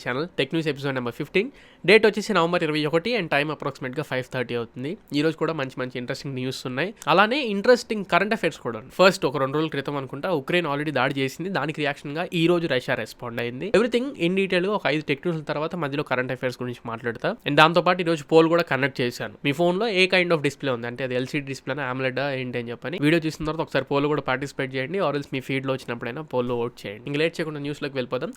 Channel tech news episode number 15. Date వచ్చేసి November 21 and time అప్రాక్సిమేట్గా 5:30 అవుతుంది. ఈ రోజు కూడా మంచి ఇంట్రెస్టింగ్ న్యూస్ ఉన్నాయి. అలానే ఇంట్రెస్టింగ్ కరెంట్ అఫైర్స్ కూడా. ఫస్ట్ ఒక 2 రోజుల క్రితం అనుకుంటా ఉక్రెయిన్ ఆల్రెడీ దాడి చేసింది. దానికి రియాక్షన్ గా ఈ రోజు రష్యా రెస్పాండ్ అయింది. ఎవ్రీథింగ్ ఇన్ డీటెయిల్ గా ఒక 5 టెక్ న్యూస్ తర్వాత మధ్యలో కరెంట్ అఫైర్స్ గురించి మాట్లాడతా. అండ్ దాంతో పాటు ఈ రోజు పోల్ కూడా కండక్ట్ చేశాను. మీ ఫోన్ లో ఏ కైండ్ ఆఫ్ డిస్ప్లే ఉంది, అంటే అది ఎల్సీడీ డిస్ప్లేనా AMOLED ఏంటి అని చెప్పని వీడియో చూసిన తర్వాత ఒకసారి పోల్ కూడా పార్టిసిపేట్ చేయండి. ఆర్ఎల్స్ మీ ఫీడ్ లో వచ్చినప్పుడైనా పోల్లో ఓట్ చేయండి. ఇంక లేట్ చేయకుండా న్యూస్ లోకి వెళ్ళిపోదాం.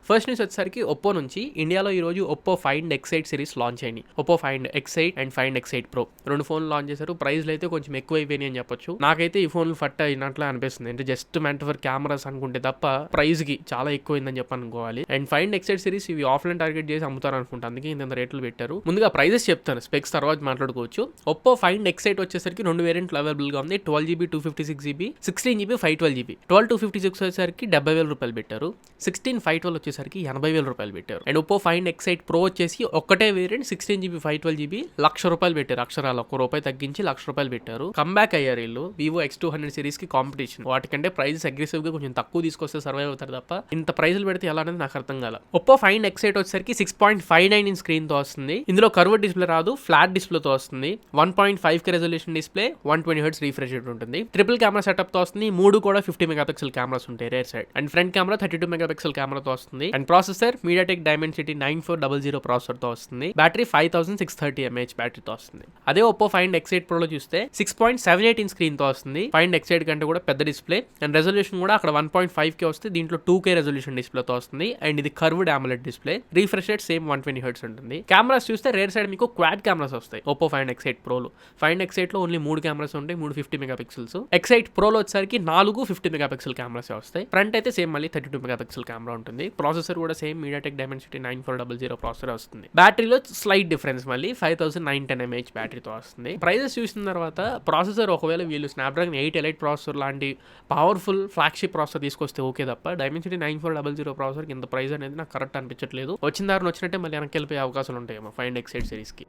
ఫస్ట్ న్యూస్ వచ్చేసరికి ఒప్పో నుంచి ఇండియాలో ఈ రోజు Oppo Find X8 series launch అయింది. Oppo Find X8 and Find X8 Pro 2 ఫోన్లు లాంచ్ చేశారు. ప్రైస్లు అయితే కొంచెం ఎక్కువ అయిపోయినాయి అని చెప్పొచ్చు. నాకైతే ఈ ఫోన్లు ఫట్ అయినట్లు అనిపిస్తుంది. అంటే జస్ట్ మెంట్ ఫర్ కెమెరాస్ అనుకుంటే తప్ప ప్రైస్ కి చాలా ఎక్కువైందని చెప్పి అనుకోవాలి. అండ్ ఫైండ్ X8 సిరీస్ ఇవి ఆఫ్లైన్ టార్గెట్ చేసి అమ్ముతారు అనుకుంటా, అందుకే ఇంత రేట్లు పెట్టారు. ముందుగా ప్రైజెస్ చెప్తాను, స్పెక్స్ తర్వాత మాట్లాడుకోవచ్చు. ఒప్పో ఫైండ్ X8 వచ్చేసరికి 2 వేరియంట్లు అవైలబుల్ గా ఉంది. 12GB 256GB, 16GB 512GB. 12/256 వచ్చేసరికి 70,000 రూపాయలు పెట్టారు. 16/512 వచ్చేసరికి 80,000 రూపాయలు పెట్టారు. And Oppo Find X8 Pro వచ్చేసి ఒక్కటే వేరియంట్ 16GB 512GB 1,00,000 రూపాయలు పెట్టారు. అక్షరాలు ₹1 తగ్గించి 1,00,000 రూపాయలు పెట్టారు. కంబ్యాక్ అయ్యారు వీళ్ళు వివో X200 సిరీస్ కి కాంపిటీషన్. వాటికంటే ప్రైజెస్ అగ్రెసివ్ గా కొంచెం తక్కువ తీసుకొస్తే సర్వైవ్ అవుతారు తప్ప ఇంత ప్రైజులు పెడితే ఎలా అనేది నాకు అర్థం కాల. ఒప్పో ఫైండ్ X8 వచ్చేసరికి 6.59 ఇంచ్ స్క్రీన్ తో వస్తుంది. ఇందులో కర్వ్డ్ డిస్ప్లే రాదు, ఫ్లాట్ డిస్ప్లే తో వస్తుంది. 1.5K resolution display, 120Hz refresh rate ఉంటుంది. ట్రిపుల్ కెమెరా సెటప్ తో వస్తుంది. 3 కూడా 50 మెగాపిక్సెల్ కెమెరాస్ ఉంటాయి rare side. And front camera 32 megapixel కెమెరాతో వస్తుంది. And processor MediaTek Dimensity 9400 processor తో వస్తుంది. బ్యాటరీ 5630 mAh బ్యాటరీతో వస్తుంది. అదే ఒప్పో ఫైండ్ X8 Pro లో చూస్తే 6.78 ఇంచ్ స్క్రీన్ తో వస్తుంది. ఫైండ్ X8 కంటే కూడా పెద్ద డిస్ప్లే. అండ్ రెజల్యూషన్ కూడా అక్కడ 1.5K వస్తుంది, దీంట్లో 2K రెజల్యూషన్ డిస్ప్లే తో వస్తుంది. అండ్ ఇది curved AMOLED display. Refresh rate same 120Hz ఉంటుంది. కెమెరాస్ చూస్తే రేర్ సైడ్ మీకు క్వాడ్ కెమెరాస్ వస్తాయి ఒప్పో ఫైండ్ X8 Pro లో. ఫైండ్ X8 లో ఓన్లీ 3 కెమెరాస్ ఉంటాయి, 3 50 మెగాపిక్సెల్స్. X8 Pro లో వచ్చేసరికి 4 50 మెగాపిక్సెల్ కెమెరాస్ వస్తాయి. ఫ్రంట్ అయితే సేమ్ మళ్ళీ 32 మెగాపిక్సెల్ కెమెరా ఉంటుంది. ప్రాసెసర్ కూడా సేమ్ MediaTek Dimensity 9400 ప్రాసెసర్ వస్తుంది. బ్యాటరీలో స్లైట్ డిఫరెన్స్, మళ్ళీ 5910 mAh బ్యాటరీతో వస్తుంది. ప్రైజెస్ చూసిన తర్వాత ప్రాసెసర్ ఒకవేళ వీళ్ళు స్నాప్డ్రాగన్ 8 ఎలైట్ ప్రాసెసర్ లాంటి పవర్ఫుల్ ఫ్లాగ్షిప్ ప్రాసెసర్ తీసుకొస్తే ఓకే తప్ప Dimensity 9400 ప్రాసెసర్ ఇంత ప్రైస్ అనేది నాకు కరెక్ట్ అనిపించట్లేదు. వచ్చిన దారిని వచ్చినట్టే మళ్ళీ వెనక్కి వెళ్ళిపోయే అవకాశాలు ఉంటాయేమో ఫైండ్ X8 సిరీస్ కి.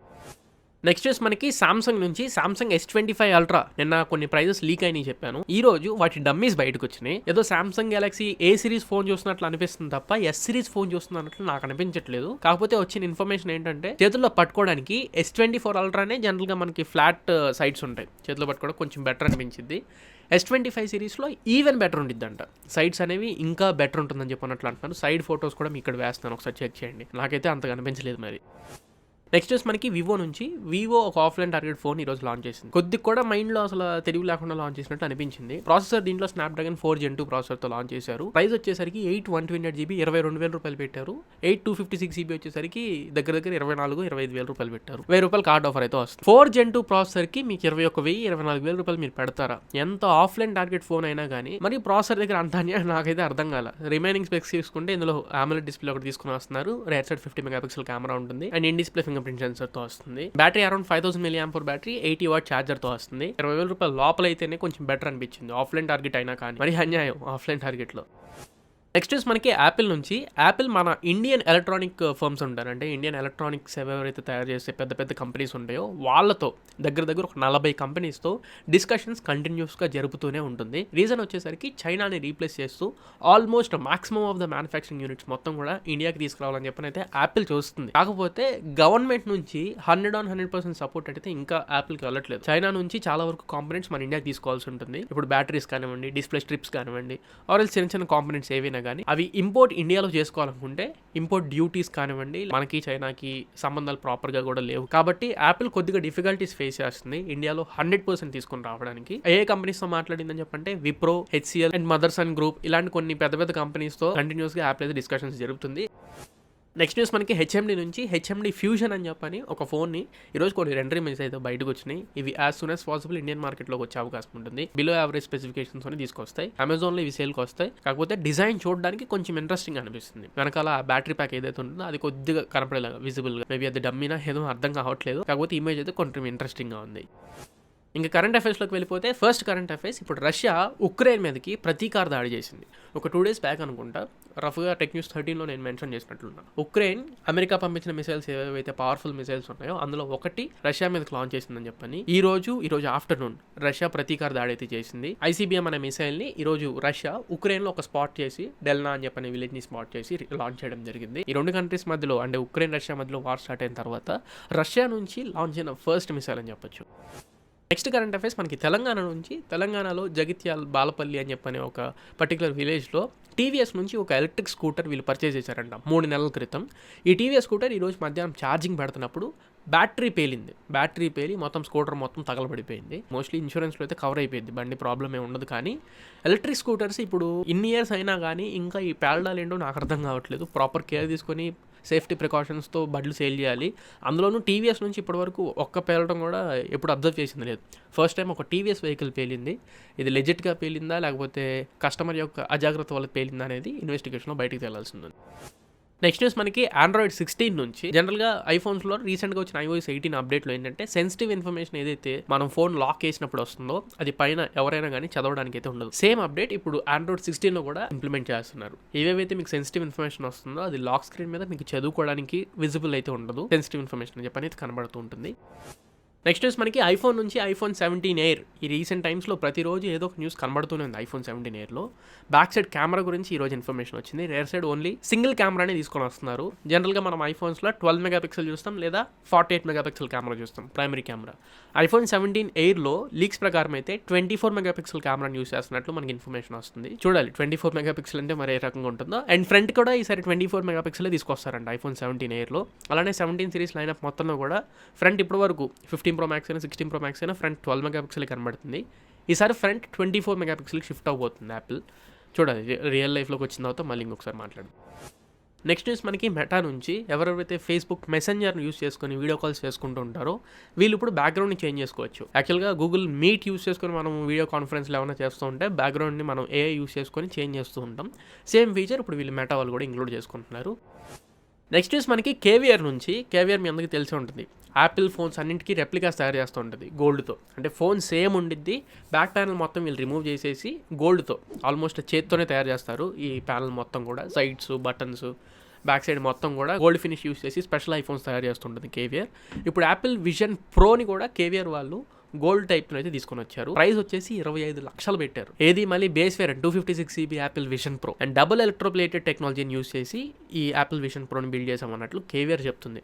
నెక్స్ట్ వచ్చి మనకి సామ్సంగ్ నుంచి సామ్సంగ్ S25 Ultra నిన్న కొన్ని ప్రైజెస్ లీక్ అయినాయి చెప్పాను. ఈ రోజు వాటి డమ్మీస్ బయటకు వచ్చినాయి. ఏదో సామ్సంగ్ గెలాక్సీ ఏ సిరీస్ ఫోన్ చూస్తున్నట్లు అనిపిస్తుంది తప్ప S సిరీస్ ఫోన్ చూస్తున్నట్లు నాకు అనిపించట్లేదు. కాకపోతే వచ్చిన ఇన్ఫర్మేషన్ ఏంటంటే చేతుల్లో పట్టుకోవడానికి S24 Ultraనే జనరల్ గా మనకి ఫ్లాట్ సైడ్స్ ఉంటాయి, చేతిలో పట్టుకోవడం కొంచెం బెటర్ అనిపించింది. S25 సిరీస్లో ఈవెన్ బెటర్ ఉండిద్దంట. సైడ్స్ అనేవి ఇంకా బెటర్ ఉంటుందని చెప్పినట్లు అంటున్నారు. సైడ్ ఫొటోస్ కూడా మీకు ఇక్కడ వేస్తాను, ఒకసారి చెక్ చేయండి. నాకైతే అంతగా అనిపించలేదు మరి. నెక్స్ట్ వచ్చి మనకి వివో నుంచి వివో ఒక ఆఫ్లైన్ టార్గెట్ ఫోన్ ఈ రోజు లాంచ్ చేసింది. కొద్ది కూడా మైండ్లో అసలు తెలివి లేకుండా లాంచ్ చేసినట్టు అనిపించింది. ప్రాసెసర్ దీంట్లో స్నాప్డ్రాగన్ 4 Gen 2 ప్రాసెసర్తో లాంచ్ చేశారు. ప్రైస్ వచ్చేసరికి 8 128GB 22,000 రూపాయలు పెట్టారు. 8 256GB వచ్చేసరికి దగ్గర 24-25,000 రూపాయలు పెట్టారు. 1,000 రూపాయలు కార్డ్ ఆఫర్ అయితే వస్తుంది. 4 Gen 2 ప్రాసెసర్కి మీకు 21,000-24,000 రూపాయలు మీరు పెడతారా? ఎంత ఆఫ్లైన్ టార్గెట్ ఫోన్ అయినా కానీ మరి ప్రాసెసర్ దగ్గర అంత అన్యాయం నాకైతే అర్థం కాల. రిమైనింగ్ స్పెక్స్ తీసుకుంటే ఇందులో AMOLED డిస్ప్లే ఒకటి తీసుకుని వస్తున్నారు. రేర్ సైడ్ 50 మెగాపిక్సెల్ కెమెరా ఉంటుంది. And in display finger print sensor తో వస్తుంది. Battery around 5000 mAh battery, 80W charger తో వస్తుంది. 20,000 రూపాయల లోపల అయితేనే కొంచెం బెటర్ అనిపించింది ఆఫ్లైన్ టార్గెట్ అయినా కానీ. మరి అన్యాయం ఆఫ్లైన్ టార్గెట్ లో. నెక్స్ట్ వచ్చి మనకి యాపిల్ నుంచి. యాపిల్ మన ఇండియన్ ఎలక్ట్రానిక్ ఫర్మ్స్ ఉంటారు, అంటే ఇండియన్ ఎలక్ట్రానిక్స్ ఎవరైతే తయారు చేసే పెద్ద కంపెనీస్ ఉంటాయో వాళ్ళతో దగ్గర ఒక 40 కంపెనీస్తో డిస్కషన్స్ కంటిన్యూస్గా జరుపుతూనే ఉంటుంది. రీజన్ వచ్చేసరికి చైనాని రీప్లేస్ చేస్తూ almost maximum of the manufacturing units మొత్తం కూడా ఇండియాకి తీసుకురావాలని చెప్పని అయితే యాపిల్ చూస్తుంది. కాకపోతే గవర్నమెంట్ నుంచి 100% సపోర్ట్ అయితే ఇంకా యాపిల్కి వెళ్ళట్లేదు. చైనా నుంచి చాలా వరకు కాంపోనెంట్స్ మన ఇండియాకి తీసుకోవాల్సి ఉంటుంది. ఇప్పుడు బ్యాటరీస్ కానివ్వండి, డిస్ప్లే స్ట్రిప్స్ కానివ్వండి, ఆర్ చిన్న కాంపోనెంట్స్ ఏవైనా కానీ అవి ఇంపోర్ట్ ఇండియాలో చేసుకోవాలనుకుంటే ఇంపోర్ట్ డ్యూటీస్ కానివ్వండి, మనకి చైనాకి సంబంధాలు ప్రాపర్గా కూడా లేవు. కాబట్టి యాపిల్ కొద్దిగా డిఫికల్టీస్ ఫేస్ చేస్తుంది ఇండియాలో 100% తీసుకుని రావడానికి. ఏ కంపెనీస్తో మాట్లాడిందని చెప్పంటే Wipro, HCL and Motherson group ఇలాంటి కొన్ని పెద్ద కంపెనీస్తో కంటిన్యూస్గా యాపిల్ అయితే డిస్కషన్స్ జరుగుతుంది. నెక్స్ట్ న్యూస్ మనకి హెచ్ఎండి నుంచి. హెచ్ఎండి ఫ్యూజన్ అని చెప్పని ఒక ఫోన్ని ఈరోజు కొన్ని రెండర్ ఇమేజెస్ అయితే బయటకు వచ్చినాయి. ఇవి as soon as possible Indian మార్కెట్లోకి వచ్చే అవకాశం ఉంటుంది. బిలో యావరేజ్ స్పెసిఫికేషన్స్ అని తీసుకొస్తాయి. అమెజాన్లో ఇవి సేల్కి వస్తాయి. కాకపోతే డిజైన్ చూడడానికి కొంచెం ఇంట్రెస్టింగ్ అనిపిస్తుంది. వెనకాల బ్యాటరీ ప్యాక్ ఏదైతే ఉంటుందో అది కొద్దిగా కనపడేలాగా విజిబుల్గా, మేబీ అది డమ్మినా ఏదో అర్థం కావట్లేదు. కాకపోతే ఇమేజ్ అయితే కొంచెం ఇంట్రెస్టింగ్గా ఉంది. ఇంకా కరెంట్ అఫైర్స్లోకి వెళ్ళిపోతే ఫస్ట్ కరెంట్ అఫైర్స్, ఇప్పుడు రష్యా ఉక్రెయిన్ మీదకి ప్రతీకార దాడి చేసింది. ఒక 2 days బ్యాక్ అనుకుంటా, రఫ్గా టెక్ న్యూస్ 13లో నేను మెన్షన్ చేసినట్లున్నాను. ఉక్రెయిన్ అమెరికా పంపించిన మిసైల్స్ ఏవైతే పవర్ఫుల్ మిసైల్స్ ఉన్నాయో అందులో ఒకటి రష్యా మీదకి లాంచ్ చేసిందని చెప్పని ఈ రోజు ఆఫ్టర్నూన్ రష్యా ప్రతీకార దాడి అయితే చేసింది. ICBM అనే మిసైల్ని ఈ రోజు రష్యా ఉక్రెయిన్లో ఒక స్పాట్ చేసి డెల్నా అని చెప్పని విలేజ్ని స్పాట్ చేసి లాంచ్ చేయడం జరిగింది. ఈ రెండు కంట్రీస్ మధ్యలో అంటే ఉక్రెయిన్ రష్యా మధ్యలో వార్ స్టార్ట్ అయిన తర్వాత రష్యా నుంచి లాంచ్ అయిన ఫస్ట్ మిసైల్ అని చెప్పొచ్చు. నెక్స్ట్ కరెంట్ అఫైర్స్ మనకి తెలంగాణ నుంచి, తెలంగాణలో జగిత్యాల బాలపల్లి అని చెప్పని ఒక పర్టికులర్ విలేజ్లో టీవీఎస్ నుంచి ఒక ఎలక్ట్రిక్ స్కూటర్ వీళ్ళు పర్చేజ్ చేశారంట 3 నెలల క్రితం. ఈ టీవీఎస్ స్కూటర్ ఈరోజు మధ్యాహ్నం ఛార్జింగ్ పెడుతున్నప్పుడు బ్యాటరీ పేలి మొత్తం స్కూటర్ మొత్తం తగలబడిపోయింది. మోస్ట్లీ ఇన్సూరెన్స్లో అయితే కవర్ అయిపోయింది, బండి ప్రాబ్లం ఏమి ఉండదు. కానీ ఎలక్ట్రిక్ స్కూటర్స్ ఇప్పుడు ఇన్ని ఇయర్స్ అయినా కానీ ఇంకా ఈ పేలడాలు ఏంటో నాకు అర్థం కావట్లేదు. ప్రాపర్ కేర్ తీసుకొని సేఫ్టీ ప్రికాషన్స్తో బండ్లు సేల్ చేయాలి. అందులోనూ టీవీఎస్ నుంచి ఇప్పటివరకు ఒక్క పేలడం కూడా ఎప్పుడు అబ్జర్వ్ చేసింది లేదు. ఫస్ట్ టైం ఒక టీవీఎస్ వెహికల్ పేలింది. ఇది లెజిట్గా పేలిందా లేకపోతే కస్టమర్ యొక్క అజాగ్రత్త వల్ల పేలిందా అనేది ఇన్వెస్టిగేషన్లో బయటికి తేలాల్సింది. నెక్స్ట్ న్యూస్ మనకి Android 16 నుంచి. జనరల్గా ఐఫోన్స్లో రీసెంట్గా వచ్చిన iOS 18 అప్డేట్లో ఏంటంటే సెన్సిటివ్ ఇన్ఫర్మేషన్ ఏదైతే మనం ఫోన్ లాక్ వేసినప్పుడు వస్తుందో అది పైన ఎవరైనా కానీ చదవడానికి అయితే ఉండదు. సేమ్ అప్డేట్ ఇప్పుడు Android 16లో కూడా ఇంప్లిమెంట్ చేస్తున్నారు. ఏవేవైతే మీకు సెన్సిటివ్ ఇన్ఫర్మేషన్ వస్తుందో అది లాక్ స్క్రీన్ మీద మీకు చదువుకోవడానికి విజిబుల్ అయితే ఉండదు. సెన్సిటివ్ ఇన్ఫర్మేషన్ అని చెప్పి కనబడుతూ ఉంటుంది. నెక్స్ట్ న్యూస్ మనకి ఐఫోన్ నుంచి iPhone 17 Air. ఈ రీసెంట్ టైమ్స్లో ప్రతిరోజు ఏదో ఒక న్యూస్ కనబడుతూనే ఉంది iPhone 17 Airలో. బ్యాక్ సైడ్ కెమెరా గురించి ఈరోజు ఇన్ఫర్మేషన్ వచ్చింది. రేర్ సైడ్ ఓన్లీ సింగిల్ కెమెరానే తీసుకొని వస్తున్నారు. జనరల్గా మనం ఐఫోన్స్లో 12 మెగాపిక్సెల్ చూస్తాం లేదా 48 మెగాపిక్సెల్ కెమెరా చూస్తాం ప్రైమరీ కెమెరా. iPhone 17 Airలో లీక్స్ ప్రకారం అయితే 24 మెగాపిక్సెల్ కెమెరాని యూస్ చేస్తున్నట్లు మనకి ఇన్ఫర్మేషన్ వస్తుంది. చూడాలి 24 మెగాపిక్సెల్ అంటే మరి ఏ రకంగా ఉంటుందో. అండ్ ఫ్రంట్ కూడా ఈసారి 24 మెగాపిక్సెల్ తీసుకొస్తారంట iPhone 17 Airలో. అలానే 17 సిరీస్ లైనప్ మొత్తంలో కూడా ఫ్రంట్ ఇప్పటి వరకు 15 Pro Max అయినా 16 Pro Max అయినా ఫ్రంట్ 12 మెగాపిక్సెల్ కనబడుతుంది. ఈసారి ఫ్రంట్ 24 మెగాపిక్సెల్కి షిఫ్ట్ అవబోతుంది యాపిల్. చూడాలి రియల్ లైఫ్లోకి వచ్చిన తర్వాత మళ్ళీ ఇంకొకసారి మాట్లాడు. నెక్స్ట్ న్యూస్ మనకి మెటా నుంచి. ఎవరెవరైతే ఫేస్బుక్ మెసెంజర్ని యూస్ చేసుకొని వీడియో కాల్స్ చేసుకుంటూ ఉంటారో వీళ్ళు ఇప్పుడు బ్యాక్గ్రౌండ్ని చేంజ్ చేసుకోవచ్చు. యాక్చువల్గా గూగుల్ మీట్ యూస్ చేసుకొని మనం వీడియో కాన్ఫరెన్స్లో ఏమైనా చేస్తూ ఉంటే బ్యాక్గ్రౌండ్ని మనం AI యూస్ చేసుకొని చేంజ్ చేస్తూ ఉంటాం. సేమ్ ఫీచర్ ఇప్పుడు వీళ్ళు మెటా వాళ్ళు కూడా ఇంక్లూడ్ చేసుకుంటున్నారు. నెక్స్ట్ న్యూస్ మనకి కేవియర్ నుంచి. కేవియర్ మీ అందరికీ తెలిసి ఉంటుంది, యాపిల్ ఫోన్స్ అన్నింటికీ రెప్లికాస్ తయారు చేస్తూ ఉంటుంది గోల్డ్తో. అంటే ఫోన్ సేమ్ ఉండిద్ది, బ్యాక్ ప్యానల్ మొత్తం వీళ్ళు రిమూవ్ చేసేసి గోల్డ్తో ఆల్మోస్ట్ చేత్తోనే తయారు చేస్తారు. ఈ ప్యానల్ మొత్తం కూడా సైడ్స్, బటన్స్, బ్యాక్ సైడ్ మొత్తం కూడా గోల్డ్ ఫినిష్ యూస్ చేసి స్పెషల్ ఐఫోన్స్ తయారు చేస్తుంటుంది కేవియర్. ఇప్పుడు యాపిల్ విజన్ ప్రోని కూడా కేవియర్ వాళ్ళు గోల్డ్ టైప్లో అయితే తీసుకొని వచ్చారు. ప్రైస్ వచ్చేసి 25 లక్షలు పెట్టారు. ఏది మళ్ళీ base variant 256GB Apple Vision Pro and double electroplated టెక్నాలజీని యూస్ చేసి ఈ యాపిల్ విజన్ ప్రోని బిల్డ్ చేసామన్నట్లు కేవియర్ చెప్తుంది.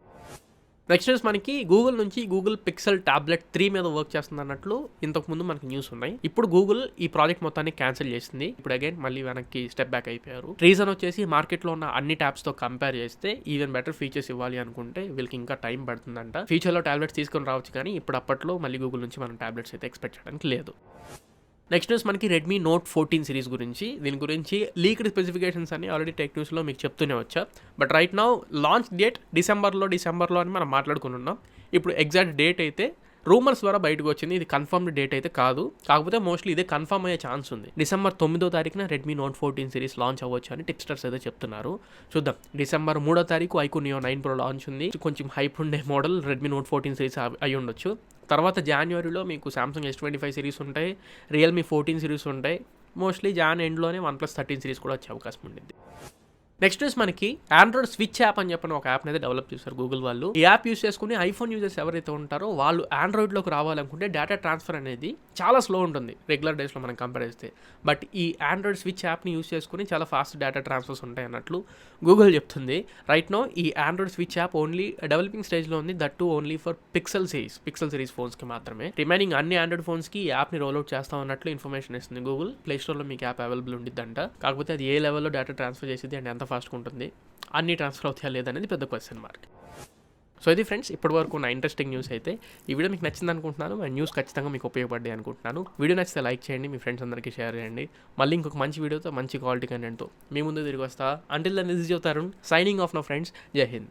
నెక్స్ట్ న్యూస్ మనకి గూగుల్ నుంచి గూగుల్ పిక్సెల్ టాబ్లెట్ 3 మీద వర్క్ చేస్తుంది అన్నట్లు ఇంతకుముందు మనకి న్యూస్ ఉన్నాయి. ఇప్పుడు గూగుల్ ఈ ప్రాజెక్ట్ మొత్తాన్ని క్యాన్సిల్ చేసింది. ఇప్పుడు అగైన్ మళ్ళీ వెనక్కి స్టెప్ బ్యాక్ అయిపోయారు. రీజన్ వచ్చేసి మార్కెట్లో ఉన్న అన్ని ట్యాబ్స్తో కంపేర్ చేస్తే ఈవెన్ బెటర్ ఫీచర్స్ ఇవ్వాలి అనుకుంటే వీళ్ళకి ఇంకా టైం పడుతుందంట. ఫ్యూచర్లో టాబ్లెట్స్ తీసుకొని రావచ్చు కానీ ఇప్పుడు అప్పట్లో మళ్ళీ గూగుల్ నుంచి మనం టాబ్లెట్స్ అయితే ఎక్స్పెక్ట్ చేయడానికి లేదు. నెక్స్ట్ న్యూస్ మనకి రెడ్మీ నోట్ 14 సిరీస్ గురించి. దీని గురించి లీక్డ్ స్పెసిఫికేషన్స్ అని ఆల్రెడీ టెక్ న్యూస్లో మీకు చెప్తూనే వచ్చా. But right now launch date డిసెంబర్లో అని మనం మాట్లాడుకుని ఉన్నాం. ఇప్పుడు ఎగ్జాక్ట్ డేట్ అయితే రూమర్స్ ద్వారా బయటకు వచ్చింది. ఇది కన్ఫర్మ్డ్ డేట్ అయితే కాదు, కాకపోతే మోస్ట్లీ ఇదే కన్ఫర్మ్ అయ్యే ఛాన్స్ ఉంది. December 9వ రెడ్మీ నోట్ 14 సిరీస్ లాంచ్ అవ్వచ్చు అని టిప్స్టర్స్ అయితే చెప్తున్నారు. చూద్దాం. December 3వ iQOO Neo 9 Pro లాంచ్ ఉంది. కొంచెం హైప్ ఉండే మోడల్ రెడ్మీ నోట్ 14 సిరీస్ అయి ఉండొచ్చు. తర్వాత జనవరిలో మీకు Samsung S25 సిరీస్ ఉంటాయి, రియల్మీ 14 సిరీస్ ఉంటాయి. మోస్ట్లీ ఎండ్లోనే OnePlus 13 సిరీస్ కూడా వచ్చే అవకాశం ఉంటుంది. నెక్స్ట్ న్యూస్ మనకి ఆండ్రాయిడ్ స్విచ్ యాప్ అని చెప్పిన ఒక యాప్ని అయితే డెవలప్ చేశారు గూగుల్ వాళ్ళు. ఈ యాప్ యూస్ చేసుకుని ఐఫోన్ యూజర్స్ ఎవరైతే ఉంటారో వాళ్ళు ఆండ్రాయిడ్లోకి రావాలనుకుంటే డేటా ట్రాన్స్ఫర్ అనేది చాలా స్లో ఉంటుంది రెగ్యులర్ డేస్లో మనం కంపేర్ చేస్తే. బట్ ఈ ఆండ్రాయిడ్ స్విచ్ యాప్ని యూస్ చేసుకుని చాలా ఫాస్ట్ డేటా ట్రాన్స్ఫర్స్ ఉంటాయి అన్నట్లు గూగుల్ చెప్తుంది. రైట్ నో ఈ Android Switch app only developing స్టేజ్లో ఉంది. That too only for Pixel series ఫోన్స్కి మాత్రమే. రిమైనింగ్ అన్ని ఆండ్రాయిడ్ ఫోన్స్కి ఈ యాప్ని రోల్అవుట్ చేస్తాం అన్నట్లు ఇన్ఫర్మేషన్ ఇస్తుంది గూగుల్. ప్లే స్టోర్లో మీకు యాప్ అవైలబుల్ ఉండిద్దంట. కాకపోతే అది ఏ లెవెల్లో డేటా ట్రాన్స్ఫర్ చేసేది అండ్ ఎంత ఫాస్ట్గా ఉంటుంది, అన్ని ట్రాన్స్ఫర్ అవుతాయా లేదనేది పెద్ద క్వశ్చన్ మార్క్. సో ఇది ఫ్రెండ్స్ ఇప్పటి వరకు ఉన్న ఇంట్రెస్టింగ్ న్యూస్ అయితే. ఈ వీడియో మీకు నచ్చింది అనుకుంటున్నాను అండ్ న్యూస్ ఖచ్చితంగా మీకు ఉపయోగపడ్డాయి అనుకుంటున్నాను. వీడియో నచ్చితే లైక్ చేయండి, మీ ఫ్రెండ్స్ అందరికీ షేర్ చేయండి. మళ్ళీ ఇంకొక మంచి వీడియోతో మంచి క్వాలిటీ కంటెంట్తో మీ ముందు తిరిగి వస్తా. Until then this is your Tarun signing off నా ఫ్రెండ్స్. జై హింద్.